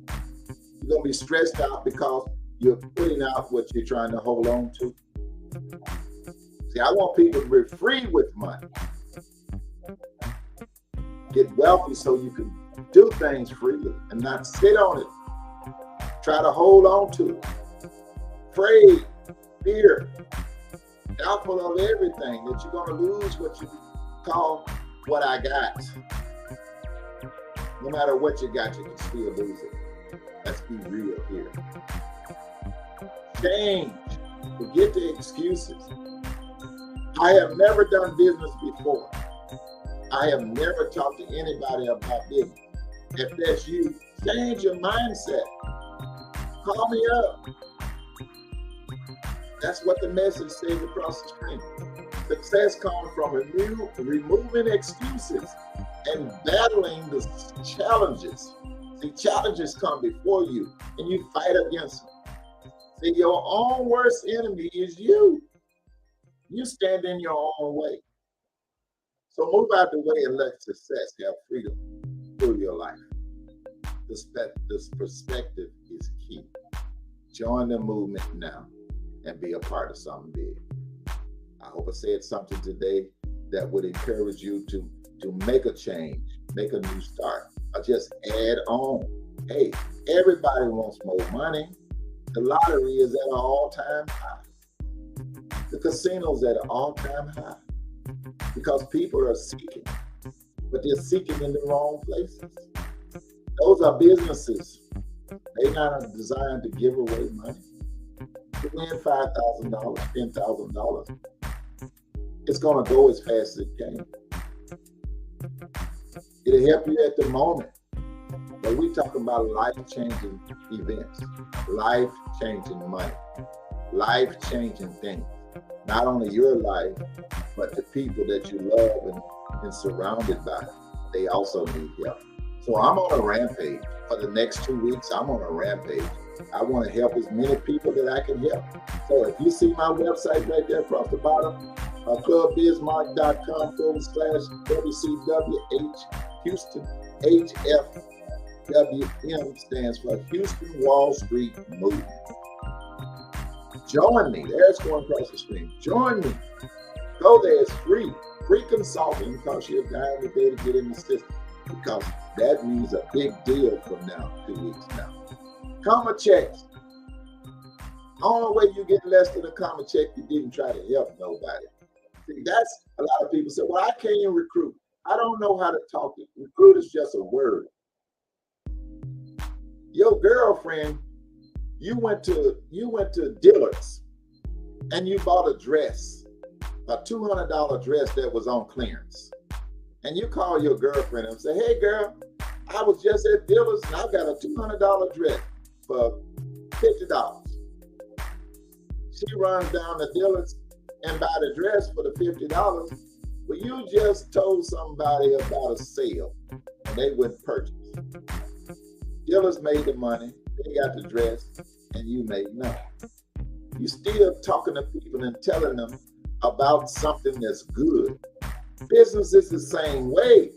Speaker 1: You're going to be stressed out because you're putting out what you're trying to hold on to. See, I want people to be free with money. Get wealthy so you can do things freely and not sit on it. Try to hold on to it. Afraid, fear, doubtful of everything, that you're going to lose what you call what I got. No matter what you got, you can still lose it. Let's be real here. Change. Forget the excuses. I have never done business before. I have never talked to anybody about business. If that's you, change your mindset. Call me up. That's what the message says across the screen. Success comes from removing excuses and battling the challenges. See, challenges come before you and you fight against them. See, your own worst enemy is you. You stand in your own way. So move out the way and let success have freedom through your life. This perspective is key. Join the movement now and be a part of something big. I hope I said something today that would encourage you to make a change, make a new start, or just add on. Hey, everybody wants more money. The lottery is at an all-time high. The casino's at an all-time high because people are seeking, but they're seeking in the wrong places. Those are businesses. They're not designed to give away money. To win $5,000, $10,000, it's going to go as fast as it can. It'll help you at the moment. But we're talking about life-changing events, life-changing money, life-changing things. Not only your life, but the people that you love and surrounded by. They also need help. So I'm on a rampage. For the next 2 weeks, I'm on a rampage. I want to help as many people that I can help. So if you see my website right there across the bottom, clubbizmark.com/WCWH Houston HFWM stands for Houston Wall Street Movement. Join me. There's going across the screen. Join me. Go there. It's free. Free consulting because you're dying today to get in the system. Because that means a big deal from now, 2 weeks now. Comma checks. Only way you get less than a comma check, you didn't try to help nobody. See, that's a lot of people say, well, I can't even recruit. I don't know how to talk. Recruit is just a word. Your girlfriend, you went to Dillard's and you bought a dress, a $200 dress that was on clearance. And you call your girlfriend and say, hey girl, I was just at Dillard's and I got a $200 dress for $50. She runs down to Dillard's and buy the dress for the $50. But you just told somebody about a sale and they wouldn't purchase. Dillard's made the money, they got the dress, and you made nothing. You still talking to people and telling them about something that's good. Business is the same way.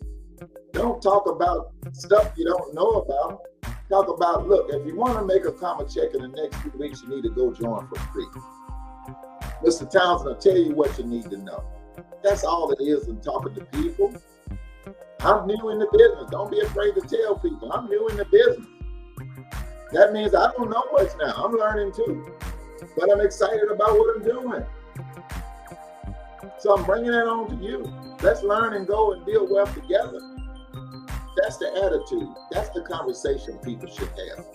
Speaker 1: Don't talk about stuff you don't know about. Talk about, look, if you want to make a comma check in the next 2 weeks, you need to go join for free. Mr. Townsend will tell you what you need to know. That's all it is in talking to people. I'm new in the business. Don't be afraid to tell people. I'm new in the business. That means I don't know much now. I'm learning too. But I'm excited about what I'm doing. So I'm bringing that on to you. Let's learn and go and build wealth together. That's the attitude. That's the conversation people should have.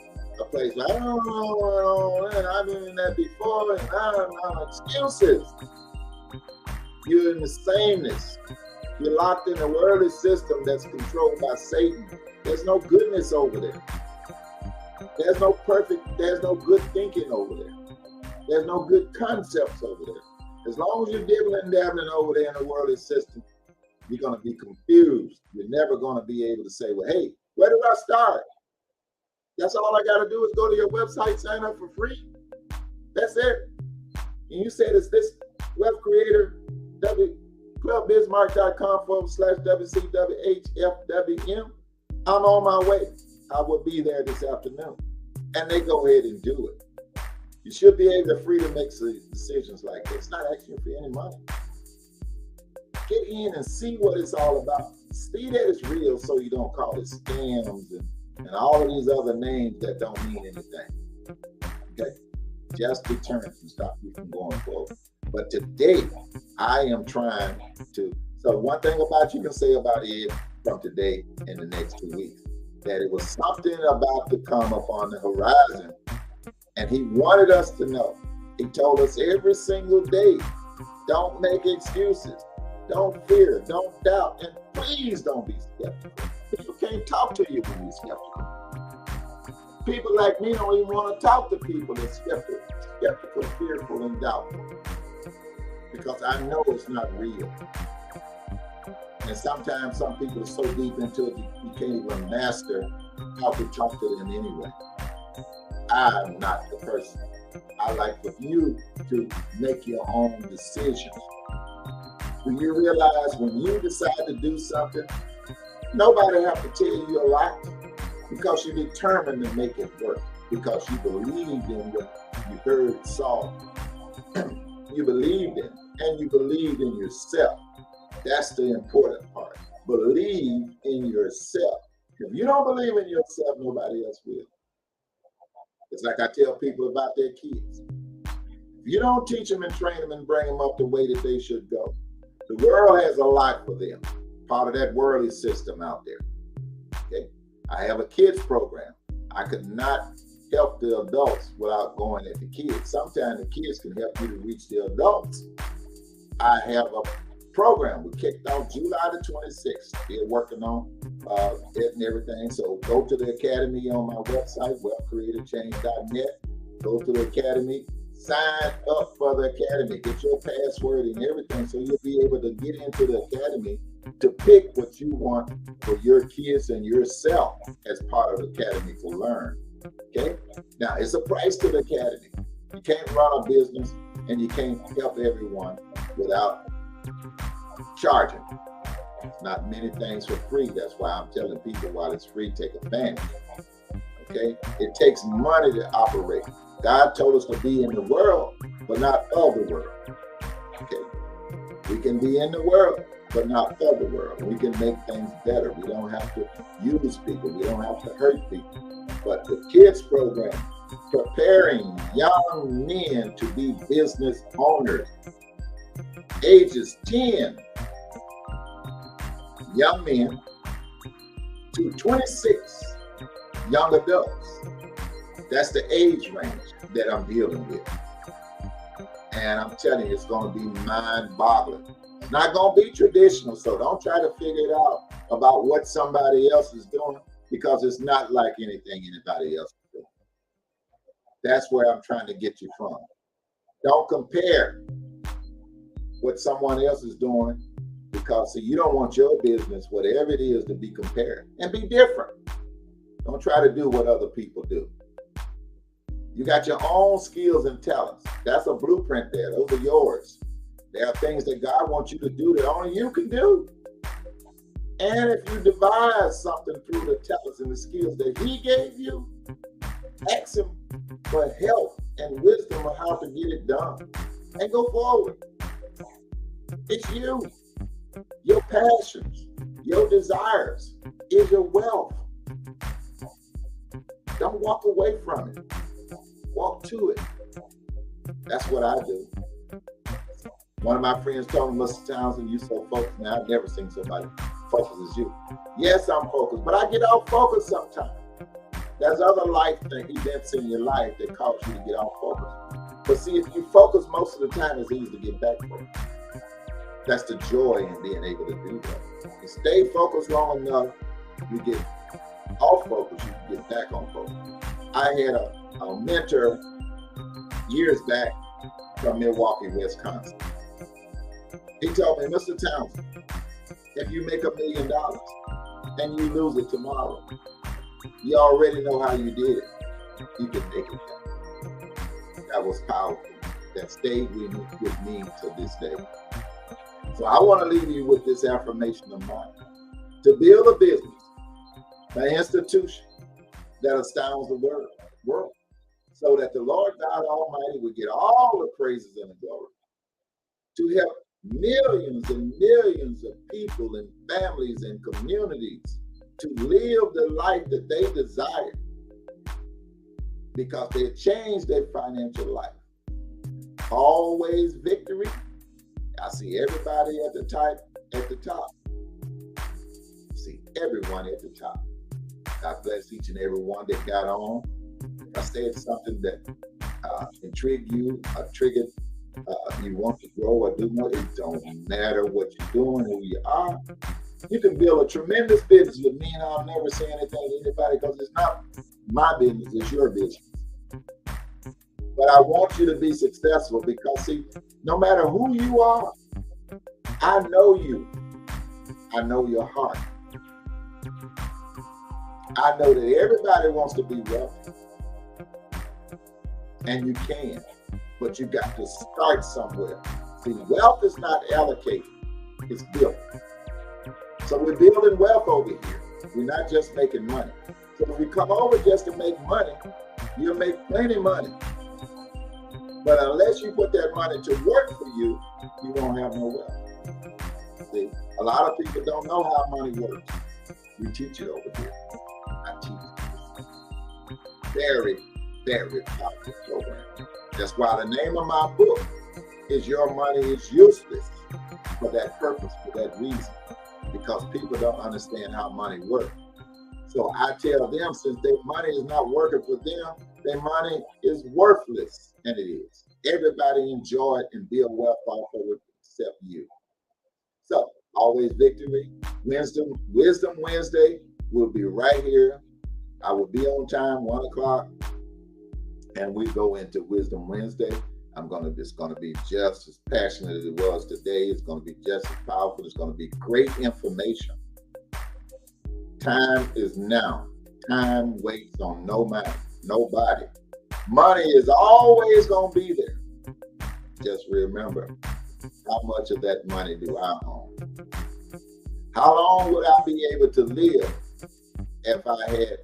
Speaker 1: A place like, I don't know, I've been in that before, and I don't know, excuses. You're in the sameness. You're locked in a worldly system that's controlled by Satan. There's no goodness over there. There's no good thinking over there. There's no good concepts over there. As long as you're dibbling and dabbling over there in the worldly system, you're going to be confused. You're never going to be able to say, well, hey, where do I start? That's all I got to do is go to your website, sign up for free. That's it. And you said it's this wealth creator, clubbizmark.com/WCWHFWM. I'm on my way. I will be there this afternoon. And they go ahead and do it. You should be able to free to make decisions like this. It's not asking for any money. Get in and see what it's all about. See that it's real so you don't call it scams and all of these other names that don't mean anything. Okay? Just deterrence and stop you from going forward. But today, I am trying to. So one thing about you can say about it from today in the next 2 weeks, that it was something about to come up on the horizon. And he wanted us to know. He told us every single day, don't make excuses. Don't fear. Don't doubt. And please don't be skeptical. People can't talk to you when you're skeptical. People like me don't even want to talk to people that's skeptical, fearful, and doubtful. Because I know it's not real. And sometimes some people are so deep into it, you can't even master how to talk to them anyway. I'm not the person. I like for you to make your own decisions. Do you realize when you decide to do something, nobody have to tell you a lot because you're determined to make it work, because you believed in what you heard, saw. You believed in, and you believed in yourself. That's the important part. Believe in yourself. If you don't believe in yourself, nobody else will. It's like I tell people about their kids. If you don't teach them and train them and bring them up the way that they should go, the world has a lot for them. Part of that worldly system out there. Okay? I have a kids program. I could not help the adults without going at the kids. Sometimes the kids can help you to reach the adults. I have a program we kicked off July the 26th. Still working on it and everything. So go to the academy on my website, wealthcreatorchange.net. Go to the academy, sign up for the academy, get your password and everything so you'll be able to get into the academy to pick what you want for your kids and yourself as part of the academy to learn. Okay? Now, it's a price to the academy. You can't run a business and you can't help everyone without charging. It's not many things for free. That's why I'm telling people while it's free, take advantage. Okay? It takes money to operate. God told us to be in the world, but not of the world. Okay? We can be in the world, but not of the world. We can make things better. We don't have to use people. We don't have to hurt people. But the kids program, preparing young men to be business owners, ages 10, young men to 26 young adults. That's the age range that I'm dealing with. And I'm telling you, it's going to be mind-boggling. It's not going to be traditional, so don't try to figure it out about what somebody else is doing, because it's not like anything anybody else is doing. That's where I'm trying to get you from. Don't compare what someone else is doing, because see, you don't want your business, whatever it is, to be compared, and be different. Don't try to do what other people do. You got your own skills and talents. That's a blueprint there. Those are yours. There are things that God wants you to do that only you can do. And if you devise something through the talents and the skills that He gave you, ask Him for help and wisdom on how to get it done and go forward. It's you. Your passions, your desires is your wealth. Don't walk away from it. Walk to it. That's what I do. One of my friends told me, Mr. Townsend, you so focused. Now, I've never seen somebody focused as you. Yes, I'm focused, but I get off focus sometimes. There's other life events in your life that cause you to get off focus. But see, if you focus most of the time, it's easy to get back focused. That's the joy in being able to do that. You stay focused long enough, you get off focus, you can get back on focus. I had a mentor years back from Milwaukee, Wisconsin. He told me, Mr. Townsend, if you make $1 million and you lose it tomorrow, you already know how you did it. You can make it back. That was powerful. That stayed with me to this day. So I want to leave you with this affirmation of mine. To build a business, an institution that astounds the world, so that the Lord God Almighty would get all the praises and the glory. To help millions and millions of people and families and communities to live the life that they desire, because they changed their financial life. Always victory. I see everybody at the top. See everyone at the top. God bless each and every one that got on. If I said something that intrigued you, triggered, you want to grow or do more, it don't matter what you're doing, who you are. You can build a tremendous business with me, and I'll never say anything to anybody, because it's not my business, it's your business. But I want you to be successful, because see, no matter who you are, I know you. I know your heart. I know that everybody wants to be wealthy. And you can, but you got to start somewhere. See, wealth is not allocated, it's built. So we're building wealth over here. We're not just making money. So if you come over just to make money, you'll make plenty of money. But unless you put that money to work for you, you won't have no wealth. See, a lot of people don't know how money works. We teach it over here. I teach it. Very, very powerful program. That's why the name of my book is Your Money is Useless, for that purpose, for that reason. Because people don't understand how money works. So I tell them, since their money is not working for them, their money is worthless. And it is. Everybody enjoy it and build wealth off of it except you. So, always victory. Wisdom Wednesday will be right here. I will be on time, 1 o'clock. And we go into Wisdom Wednesday. It's going to be just as passionate as it was today. It's going to be just as powerful. It's going to be great information. Time is now. Time waits on no man. Nobody. Money is always going to be there. Just remember, how much of that money do I own? How long would I be able to live if I had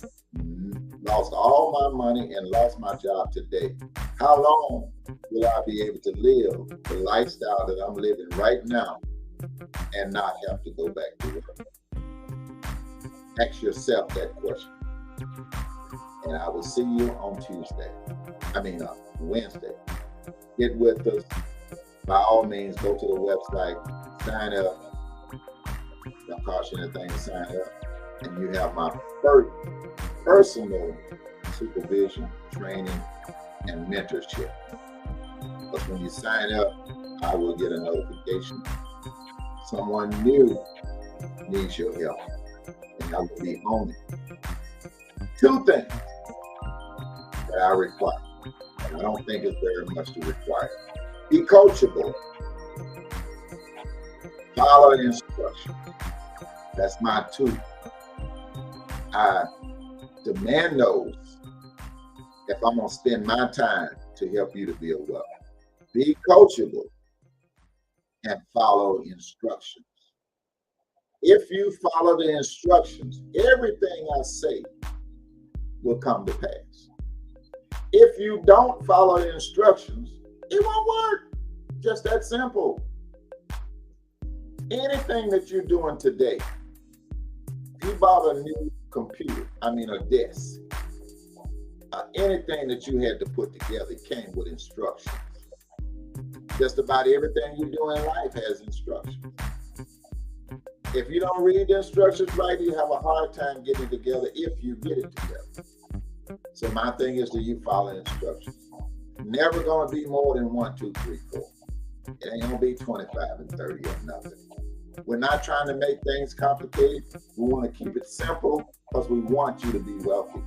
Speaker 1: lost all my money and lost my job today? How long will I be able to live the lifestyle that I'm living right now and not have to go back to work? Ask yourself that question. And I will see you on Wednesday. Get with us. By all means, go to the website, sign up. Don't cost you anything to sign up. And you have my first personal supervision, training, and mentorship. But when you sign up, I will get a notification. Someone new needs your help, and I will be on it. 2 things that I require, and I don't think it's very much to require. Be coachable. Follow instructions. That's my 2. I demand those if I'm going to spend my time to help you to build wealth. Be coachable and follow instructions. If you follow the instructions, everything I say will come to pass. If you don't follow the instructions, it won't work. Just that simple. Anything that you're doing today, if you bought a new computer, a desk, anything that you had to put together came with instructions. Just about everything you do in life has instructions. If you don't read the instructions right, you have a hard time getting it together if you get it together. So my thing is, do you follow instructions? Never going to be more than 1, 2, 3, 4. It ain't going to be 25 and 30 or nothing. We're not trying to make things complicated. We want to keep it simple because we want you to be wealthy.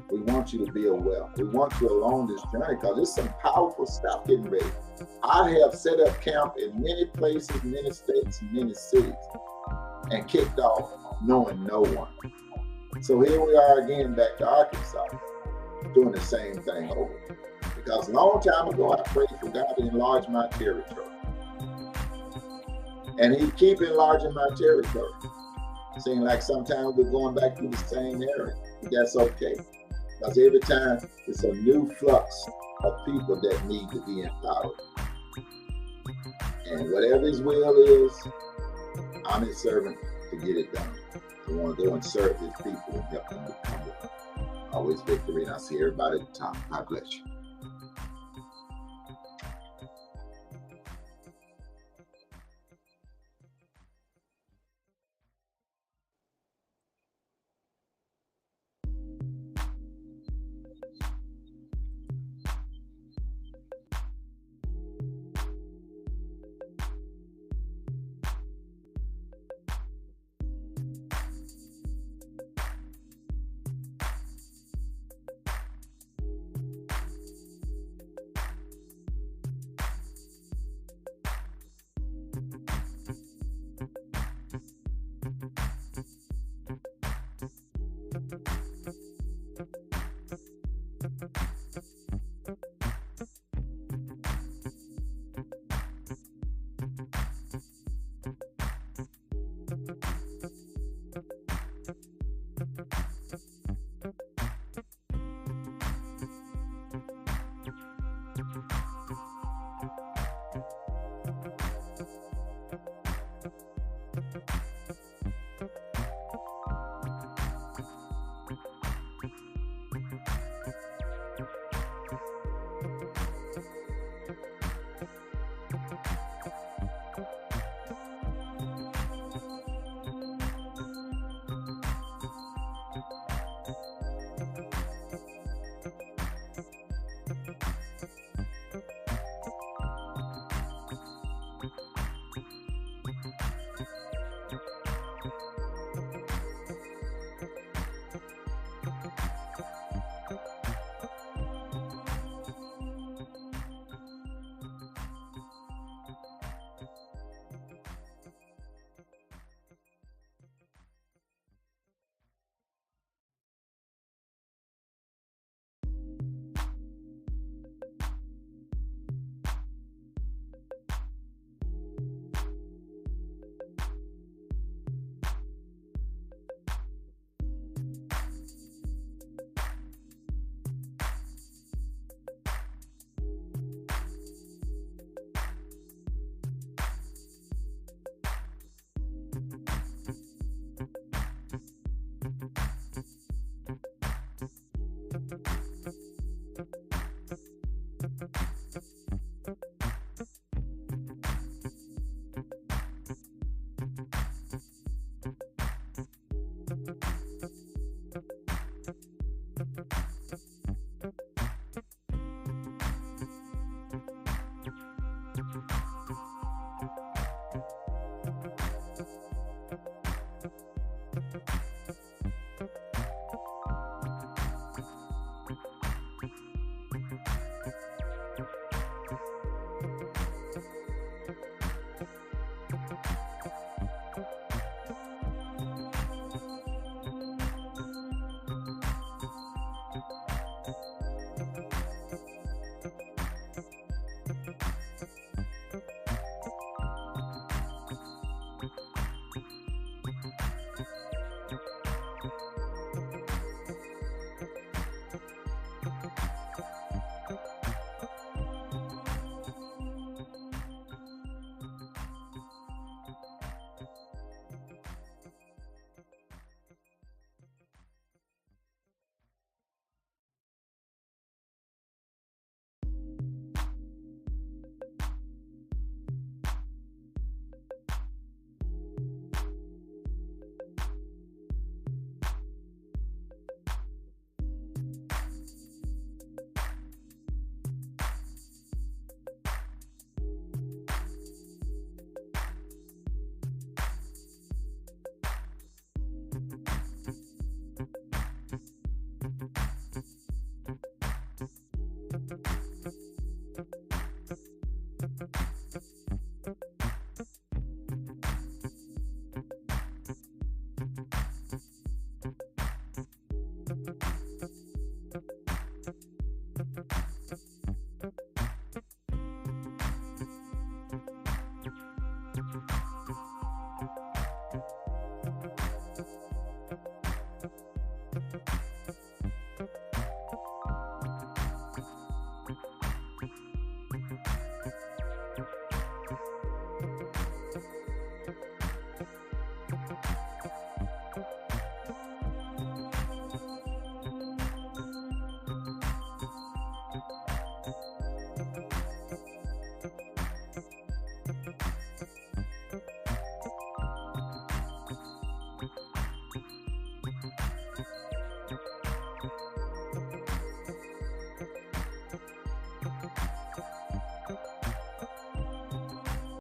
Speaker 1: We want you to build wealth. We want you along this journey because there's some powerful stuff getting ready. I have set up camp in many places, many states, many cities, and kicked off knowing no one. So here we are again back to Arkansas, doing the same thing over. Because a long time ago, I prayed for God to enlarge my territory. And He keep enlarging my territory. Seems like sometimes we're going back to the same area, but that's okay. Because every time it's a new flux of people that need to be empowered. And whatever His will is, I'm His servant to get it done. I want to go and serve His people and help them become one. Always victory, and I see everybody at the top. God bless you.